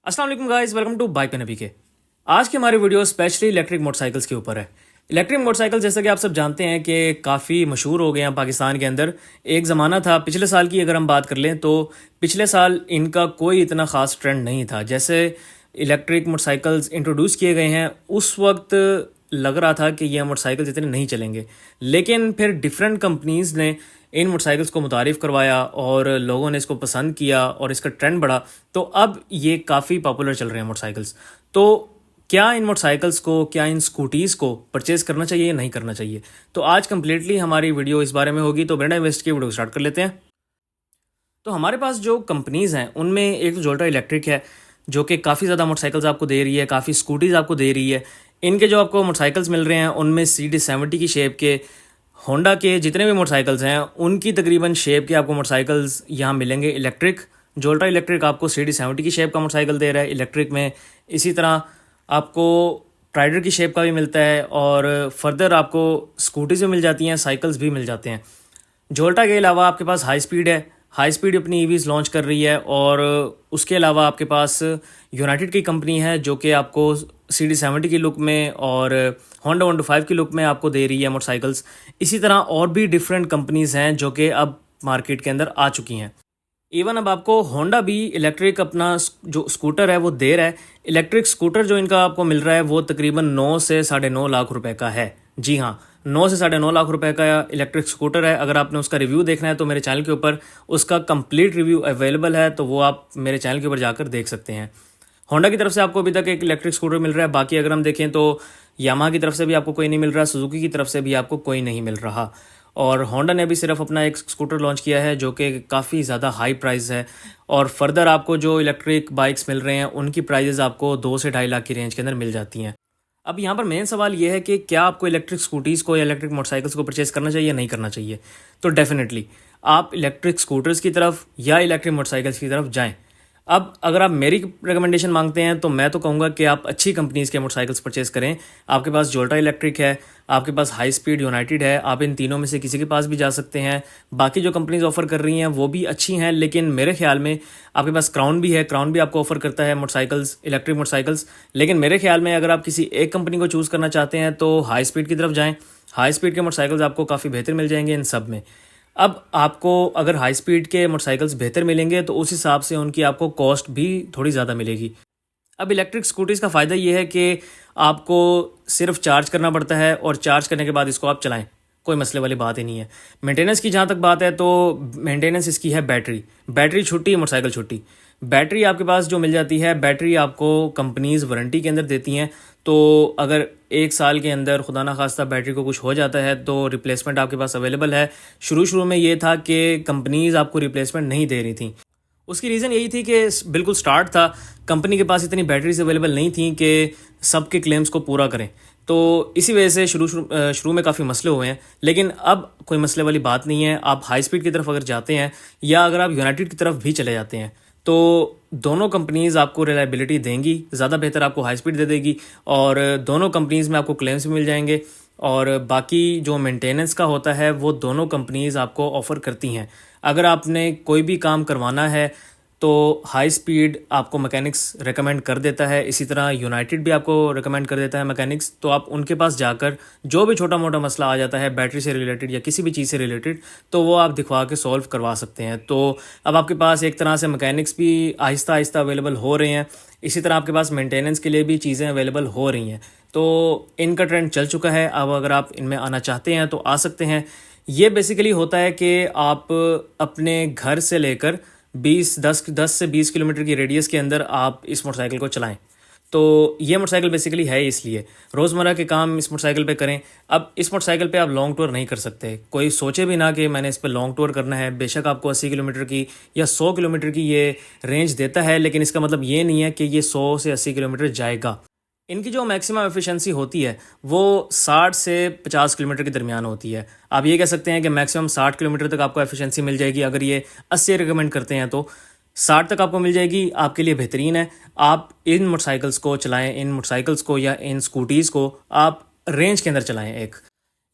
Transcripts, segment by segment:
अस्सलाम वालेकुम guys, welcome to bike पे नबी के। आज की हमारी वीडियो स्पेशली इलेक्ट्रिक मोटरसाइकिल्स के ऊपर है। इलेक्ट्रिक मोटरसाइकिल जैसा कि आप सब जानते हैं कि काफ़ी मशहूर हो गए हैं पाकिस्तान के अंदर। एक ज़माना था, पिछले साल की अगर हम बात कर लें तो पिछले साल इनका कोई इतना ख़ास ट्रेंड नहीं था। जैसे इलेक्ट्रिक मोटरसाइकिल्स इंट्रोड्यूस किए गए हैं उस वक्त लग रहा था कि ये मोटरसाइकिल्स इतने नहीं चलेंगे, लेकिन फिर डिफरेंट कंपनीज़ ने इन मोटरसाइकिल्स को मुतारिफ़ करवाया और लोगों ने इसको पसंद किया और इसका ट्रेंड बढ़ा, तो अब ये काफ़ी पॉपुलर चल रहे हैं मोटरसाइकिल्स। तो क्या इन मोटरसाइकिल्स को, क्या इन स्कूटीज़ को परचेज़ करना चाहिए या नहीं करना चाहिए, तो आज कंप्लीटली हमारी वीडियो इस बारे में होगी। तो बिना इन्वेस्ट के वीडियो स्टार्ट कर लेते हैं। तो हमारे पास जो कंपनीज़ हैं उनमें एक तो जोल्टा इलेक्ट्रिक है जो कि काफ़ी ज़्यादा मोटरसाइकिल्स आपको दे रही है, काफ़ी स्कूटीज़ आपको दे रही है। इनके जो आपको मोटरसाइकिल्स मिल रहे हैं उनमें CD70 की शेप के, होंडा के जितने भी मोटरसाइकिल्स हैं उनकी तकरीबन शेप के आपको मोटरसाइकिल्स यहाँ मिलेंगे। इलेक्ट्रिक जोल्टा इलेक्ट्रिक आपको CD70 की शेप का मोटरसाइकिल दे रहा है इलेक्ट्रिक में। इसी तरह आपको ट्राइडर की शेप का भी मिलता है और फर्दर आपको स्कूटीज़ भी मिल जाती हैं, साइकिल्स भी मिल जाते हैं। जोल्टा के अलावा आपके पास हाई स्पीड है, हाई स्पीड अपनी ईवीज़ लॉन्च कर रही है। और उसके अलावा आपके पास यूनाइटेड की कंपनी है जो कि आपको CD70 की लुक में और होंडा 125 की लुक में आपको दे रही है मोटरसाइकिल्स। इसी तरह और भी डिफरेंट कंपनीज़ हैं जो कि अब मार्केट के अंदर आ चुकी हैं। इवन अब आपको होंडा भी इलेक्ट्रिक अपना जो स्कूटर है वो दे रहा है। इलेक्ट्रिक स्कूटर जो इनका आपको मिल रहा है वो तकरीबन 9 से 9.5 लाख रुपए का है। जी हाँ, 9 से 9.5 लाख रुपए का इलेक्ट्रिक स्कूटर है। अगर आपने उसका रिव्यू देखना है तो मेरे चैनल के ऊपर उसका कंप्लीट रिव्यू अवेलेबल है, तो वो आप मेरे चैनल के ऊपर जाकर देख सकते हैं। होंडा की तरफ से आपको अभी तक एक इलेक्ट्रिक स्कूटर मिल रहा है। बाकी अगर हम देखें तो यामाहा की तरफ से भी आपको कोई नहीं मिल रहा, सुजुकी की तरफ से भी आपको कोई नहीं मिल रहा। और होंडा ने भी सिर्फ अपना एक स्कूटर लॉन्च किया है जो कि काफ़ी ज़्यादा हाई प्राइस है। और फर्दर आपको जो इलेक्ट्रिक बाइक्स मिल रहे हैं उनकी प्राइजेज़ आपको 2 से 2.5 लाख की रेंज के अंदर मिल जाती हैं। अब यहाँ पर मेन सवाल ये है कि क्या आपको इलेक्ट्रिक स्कूटीज़ को या इलेक्ट्रिक मोटरसाइकिल्स को परचेज़ करना चाहिए या नहीं करना चाहिए। तो डेफिनेटली आप इलेक्ट्रिक स्कूटर्स की तरफ या इलेक्ट्रिक मोटरसाइकिल्स की तरफ जाएँ। अब अगर आप मेरी रिकमेंडेशन मांगते हैं तो मैं तो कहूँगा कि आप अच्छी कंपनीज़ के मोटरसाइकिल्स परचेज़ करें। आपके पास जोल्टा इलेक्ट्रिक है, आपके पास हाई स्पीड यूनाइटेड है, आप इन तीनों में से किसी के पास भी जा सकते हैं। बाकी जो कंपनीज़ ऑफ़र कर रही हैं वो भी अच्छी हैं, लेकिन मेरे ख्याल में आपके पास क्राउन भी है, क्राउन भी आपको ऑफ़र करता है मोटरसाइकिल्स, इलेक्ट्रिक मोटरसाइकिल्स। लेकिन मेरे ख्याल में अगर आप किसी एक कंपनी को चूज़ करना चाहते हैं तो हाई स्पीड की तरफ जाएँ। हाई स्पीड के मोटरसाइकिल्स आपको काफ़ी बेहतर मिल जाएंगे इन सब में। अब आपको अगर हाई स्पीड के मोटरसाइकिल्स बेहतर मिलेंगे तो उस हिसाब से उनकी आपको कॉस्ट भी थोड़ी ज़्यादा मिलेगी। अब इलेक्ट्रिक स्कूटीज़ का फ़ायदा ये है कि आपको सिर्फ चार्ज करना पड़ता है और चार्ज करने के बाद इसको आप चलाएं, कोई मसले वाली बात ही नहीं है। मेंटेनेंस की जहाँ तक बात है तो मेंटेनेंस इसकी है बैटरी छुट्टी, मोटरसाइकिल छुट्टी। बैटरी आपके पास जो मिल जाती है, बैटरी आपको कंपनीज़ वारंटी के अंदर देती हैं। तो अगर 1 साल के अंदर खुदा ना खास्ता बैटरी को कुछ हो जाता है तो रिप्लेसमेंट आपके पास अवेलेबल है। शुरू में ये था कि कंपनीज़ आपको रिप्लेसमेंट नहीं दे रही थी। उसकी रीज़न यही थी कि बिल्कुल स्टार्ट था, कंपनी के पास इतनी बैटरीज अवेलेबल नहीं थी कि सबके क्लेम्स को पूरा करें। तो इसी वजह से शुरू में काफ़ी मसले हुए हैं, लेकिन अब कोई मसले वाली बात नहीं है। आप हाई स्पीड की तरफ अगर जाते हैं या अगर आप यूनाइटेड की तरफ भी चले जाते हैं तो दोनों कंपनीज़ आपको रिलायबिलिटी देंगी, ज़्यादा बेहतर आपको हाई स्पीड दे देगी। और दोनों कंपनीज़ में आपको क्लेम्स भी मिल जाएंगे और बाकी जो मेंटेनेंस का होता है वो दोनों कंपनीज़ आपको ऑफ़र करती हैं। अगर आपने कोई भी काम करवाना है तो हाई स्पीड आपको मैकेनिक्स रेकमेंड कर देता है, इसी तरह यूनाइटेड भी आपको रेकमेंड कर देता है मैकेनिक्स। तो आप उनके पास जाकर जो भी छोटा मोटा मसला आ जाता है बैटरी से रिलेटेड या किसी भी चीज़ से रिलेटेड, तो वो आप दिखवा के सॉल्व करवा सकते हैं। तो अब आपके पास एक तरह से मैकेनिक्स भी आहिस्ता आहिस्ता अवेलेबल हो रहे हैं, इसी तरह आपके पास मेंटेनेंस के लिए भी चीज़ें अवेलेबल हो रही हैं। तो इनका ट्रेंड चल चुका है। अब अगर आप इनमें आना चाहते हैं तो आ सकते हैं। ये बेसिकली होता है कि आप अपने घर से लेकर 10 से 20 किलोमीटर की रेडियस के अंदर आप इस मोटरसाइकिल को चलाएं। तो ये मोटरसाइकिल बेसिकली है इसलिए रोज़मर्रा के काम इस मोटरसाइकिल पे करें। अब इस मोटरसाइकिल पे आप लॉन्ग टूर नहीं कर सकते, कोई सोचे भी ना कि मैंने इस पे लॉन्ग टूर करना है। बेशक आपको 80 किलोमीटर की या 100 किलोमीटर की ये रेंज देता है, लेकिन इसका मतलब ये नहीं है कि ये 100 से 80 किलोमीटर जाएगा। इनकी जो मैक्सिमम एफिशिएंसी होती है वो 60 से 50 किलोमीटर के दरमियान होती है। आप ये कह सकते हैं कि मैक्सिमम 60 किलोमीटर तक आपको एफिशिएंसी मिल जाएगी। अगर ये 80 रिकमेंड करते हैं तो 60 तक आपको मिल जाएगी, आपके लिए बेहतरीन है। आप इन मोटरसाइकिल्स को चलाएं, इन मोटरसाइकिल्स को या इन स्कूटीज़ को आप रेंज के अंदर चलाएं। एक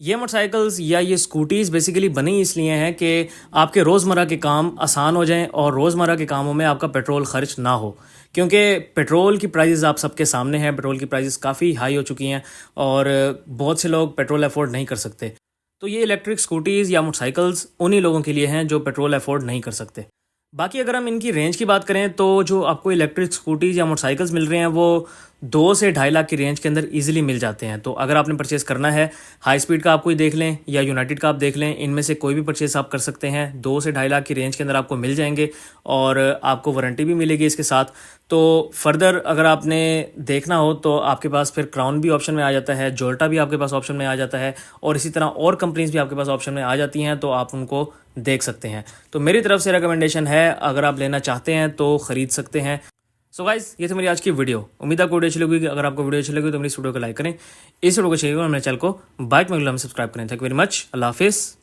ये मोटरसाइकिल्स या ये स्कूटीज़ बेसिकली बनी इसलिए हैं कि आपके रोज़मर्रा के काम आसान हो जाएं और रोज़मर्रा के कामों में आपका पेट्रोल खर्च ना हो, क्योंकि पेट्रोल की प्राइसेस आप सबके सामने हैं। पेट्रोल की प्राइसेस काफ़ी हाई हो चुकी हैं और बहुत से लोग पेट्रोल अफोर्ड नहीं कर सकते। तो ये इलेक्ट्रिक स्कूटीज़ या मोटरसाइकिल्स उन्हीं लोगों के लिए हैं जो पेट्रोल अफोर्ड नहीं कर सकते। बाकी अगर हम इनकी रेंज की बात करें तो जो आपको इलेक्ट्रिक स्कूटीज़ या मोटरसाइकिल्स मिल रहे हैं वो 2 से 2.5 लाख की रेंज के अंदर इजीली मिल जाते हैं। तो अगर आपने परचेज़ करना है, हाई स्पीड का आप कोई देख लें या यूनाइटेड का आप देख लें, इनमें से कोई भी परचेज़ आप कर सकते हैं। 2 से 2.5 लाख की रेंज के अंदर आपको मिल जाएंगे और आपको वारंटी भी मिलेगी इसके साथ। तो फर्दर अगर आपने देखना हो तो आपके पास फिर क्राउन भी ऑप्शन में आ जाता है, जोल्टा भी आपके पास ऑप्शन में आ जाता है और इसी तरह और कंपनीज भी आपके पास ऑप्शन में आ जाती हैं, तो आप उनको देख सकते हैं। तो मेरी तरफ से रिकमेंडेशन है, अगर आप लेना चाहते हैं तो ख़रीद सकते हैं। सो गाइस, ये थी मेरी आज की वीडियो। उम्मीद आपको वीडियो अच्छी लगी। अगर आपको वीडियो अच्छी लगी तो मेरी इस वीडियो को लाइक करें, इस वीडियो को शेयर करें, मेरे चैनल को बाइक में सब्सक्राइब करें। Thank you very much. अल्लाह हाफिज़।